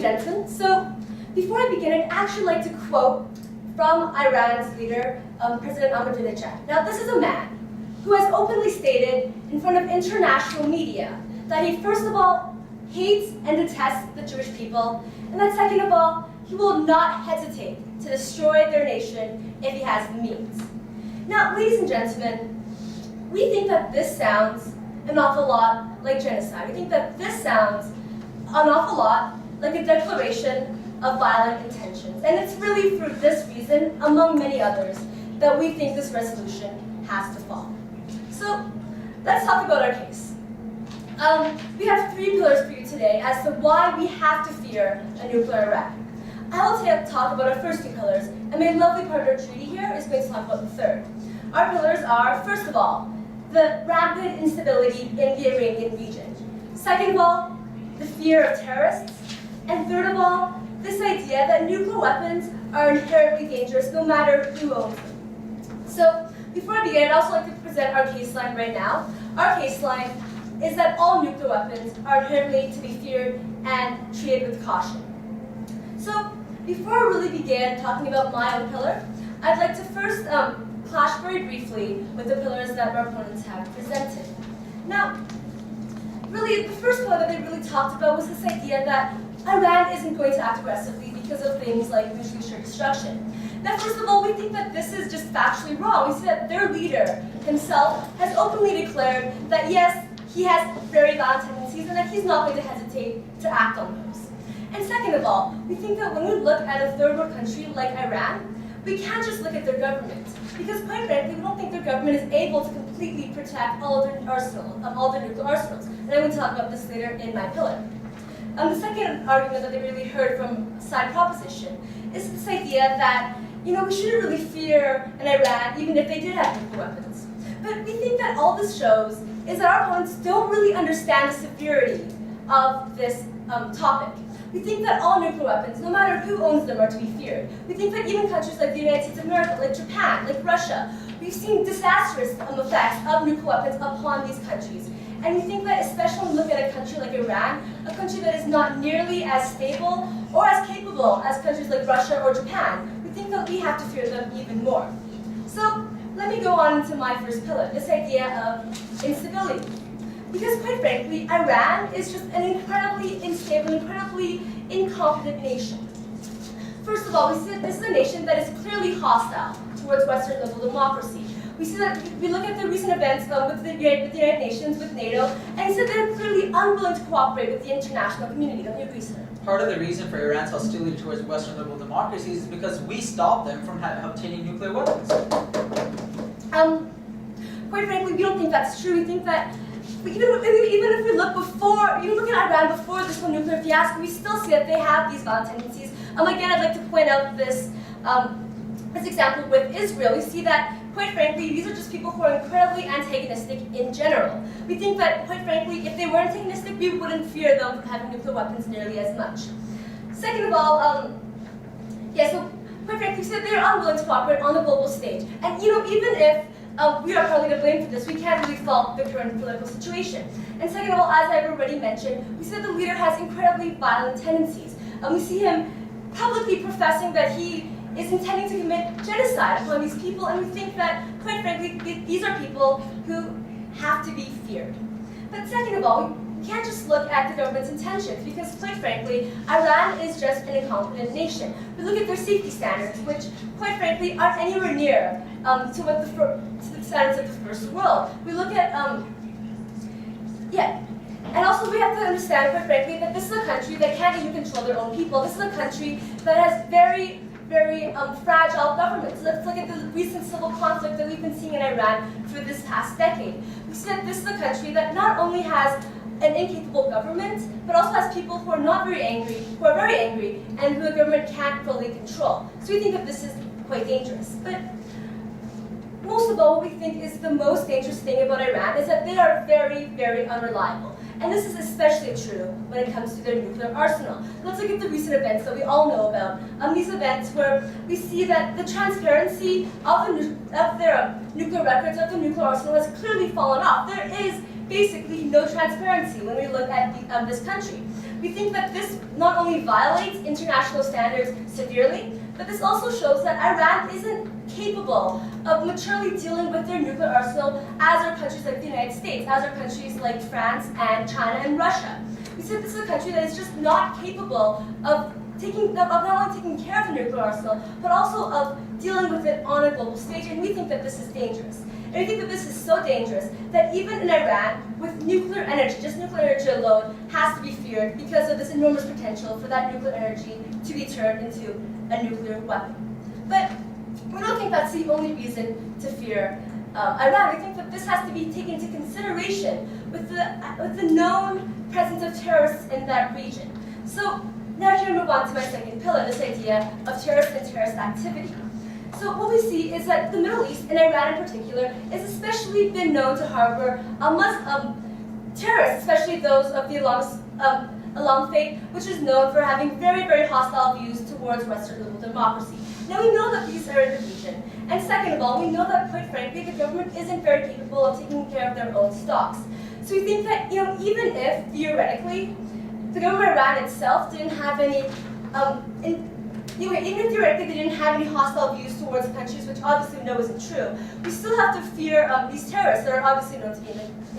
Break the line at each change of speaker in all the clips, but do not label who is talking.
gentlemen, so before I begin, I'd actually like to quote from Iran's leader, President Ahmadinejad. Now, this is a man who has openly stated in front of international media that he, first of all, hates and detests the Jewish people, and that second of all, he will not hesitate to destroy their nation if he has the means. Now, ladies and gentlemen, we think that this sounds an awful lot like genocide. We think that this sounds an awful lot like a declaration of violent intentions. And it's really for this reason, among many others, that we think this resolution has to fall. So let's talk about our case. We have 3 pillars for you today as to why we have to fear a nuclear Iran. I will talk about our first 2 pillars, and my lovely partner Judy here is going to talk about the third. Our pillars are, first of all, the rampant instability in the Iranian region. Second of all, the fear of terrorists. And third of all, this idea that nuclear weapons are inherently dangerous no matter who owns them. So, before I begin, I'd also like to present our case line right now. Our case line is that all nuclear weapons are inherently to be feared and treated with caution. So, before I really begin talking about my own pillar, I'd like to first clash very briefly with the pillars that our opponents have presented. Now, really, the first pillar that they really talked about was this idea that Iran isn't going to act aggressively because of things like mutually assured destruction. Now, first of all, we think that this is just factually wrong. We see that their leader himself has openly declared that yes, he has very violent tendencies and that he's not going to hesitate to act on those. And second of all, we think that when we look at a third world country like Iran, we can't just look at their government, because quite frankly, we don't think their government is able to completely protect all of their arsenal, all their nuclear arsenals. And I'm going to talk about this later in my pillar. The second argument that they really heard from side proposition is this idea that, we shouldn't really fear an Iran even if they did have nuclear weapons. But we think that all this shows is that our opponents don't really understand the severity of this topic. We think that all nuclear weapons, no matter who owns them, are to be feared. We think that even countries like the United States of America, like Japan, like Russia, we've seen disastrous effects of nuclear weapons upon these countries. And we think that especially when we look at a country like Iran, a country that is not nearly as stable or as capable as countries like Russia or Japan, we think that we have to fear them even more. So let me go on to my first pillar, this idea of instability. Because quite frankly, Iran is just an incredibly unstable, incredibly incompetent nation. First of all, we see that this is a nation that is clearly hostile towards Western liberal democracy. We see that we look at the recent events with the United Nations, with NATO, and we see that they're clearly unwilling to cooperate with the international community. Don't you agree, sir?
Part of the reason for Iran's hostility towards Western liberal democracies is because we stopped them from obtaining nuclear weapons.
Quite frankly, we don't think that's true. We think that even if we look at Iran before this whole nuclear fiasco, we still see that they have these violent tendencies. Again, I'd like to point out this example with Israel. We see that, quite frankly, these are just people who are incredibly antagonistic in general. We think that, quite frankly, if they were antagonistic, we wouldn't fear them from having nuclear weapons nearly as much. Second of all, so quite frankly, we see that they're unwilling to cooperate on the global stage. And even if we are partly to blame for this, we can't really fault the current political situation. And second of all, as I've already mentioned, we see that the leader has incredibly violent tendencies. We see him publicly professing that he is intending to commit genocide upon these people, and we think that, quite frankly, these are people who have to be feared. But second of all, we can't just look at the government's intentions, because, quite frankly, Iran is just an incompetent nation. We look at their safety standards, which, quite frankly, aren't anywhere near to the standards of the first world. We look at, and also we have to understand, quite frankly, that this is a country that can't even control their own people. This is a country that has very fragile government. So let's look at the recent civil conflict that we've been seeing in Iran for this past decade. We see that this is a country that not only has an incapable government, but also has people who are very angry, and who the government can't fully control. So we think that this is quite dangerous. But most of all, what we think is the most dangerous thing about Iran is that they are very unreliable. And this is especially true when it comes to their nuclear arsenal. Let's look at the recent events that we all know about. These events where we see that the transparency of their nuclear records, of the nuclear arsenal, has clearly fallen off. There is basically no transparency when we look at this country. We think that this not only violates international standards severely, but this also shows that Iran isn't capable of maturely dealing with their nuclear arsenal as are countries like the United States, as are countries like France and China and Russia. We see that this is a country that is just not capable of not only taking care of the nuclear arsenal, but also of dealing with it on a global stage, and we think that this is dangerous. And we think that this is so dangerous that even in Iran, with nuclear energy, just nuclear energy alone, has to be feared because of this enormous potential for that nuclear energy to be turned into a nuclear weapon. But we don't think that's the only reason to fear Iran. We think that this has to be taken into consideration with the known presence of terrorists in that region. So now here I move on to my second pillar, this idea of terrorists and terrorist activity. So what we see is that the Middle East, and Iran in particular, has especially been known to harbor terrorists, especially those of the Islam faith, which is known for having very, very hostile views towards Western liberal democracy. Now we know that these are in the region, and second of all, we know that, quite frankly, the government isn't very capable of taking care of their own stocks. So we think that, even if, theoretically, the government of Iran itself didn't have any, even if theoretically they didn't have any hostile views towards countries, which obviously we know isn't true, we still have to fear these terrorists that are obviously known to be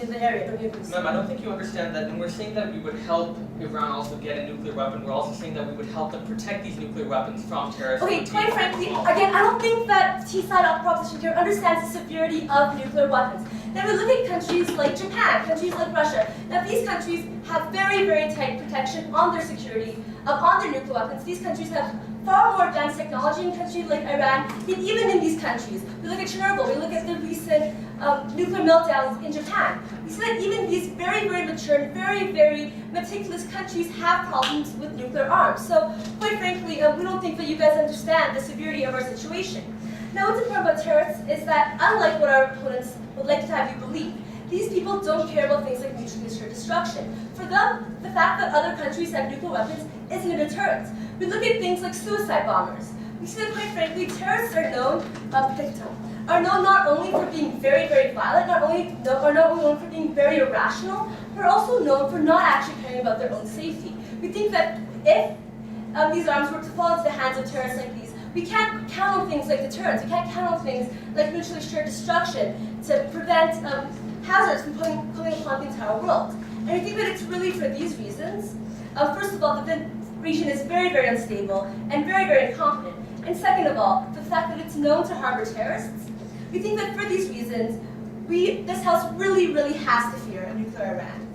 in the area.
Ma'am, I don't think you understand that when we're saying that we would help Iran also get a nuclear weapon, we're also saying that we would help them protect these nuclear weapons from terrorists.
Okay, quite frankly, again, I don't think that T-side proposition here understands the severity of nuclear weapons. Now we look at countries like Japan, countries like Russia. Now these countries have very, very tight protection on their security, on their nuclear weapons. These countries have far more advanced technology in countries like Iran than even in these countries. We look at Chernobyl, we look at the recent nuclear meltdowns in Japan. We see that even these very, very mature and very, very meticulous countries have problems with nuclear arms. So, quite frankly, we don't think that you guys understand the severity of our situation. Now, what's important about terrorists is that, unlike what our opponents would like to have you believe, these people don't care about things like mutually assured destruction. For them, the fact that other countries have nuclear weapons isn't a deterrent. We look at things like suicide bombers. We see that, quite frankly, terrorists are known not only for being very, very violent, not only known for being very irrational, but also known for not actually caring about their own safety. We think that if these arms were to fall into the hands of terrorists like these, we can't count on things like deterrence. We can't count on things like mutually assured destruction to prevent hazards from coming upon the entire world. And I think that it's really for these reasons. First of all, that the region is very, very unstable and very, very incompetent. And second of all, the fact that it's known to harbor terrorists. We think that for these reasons, this House really, really has to fear a nuclear Iran.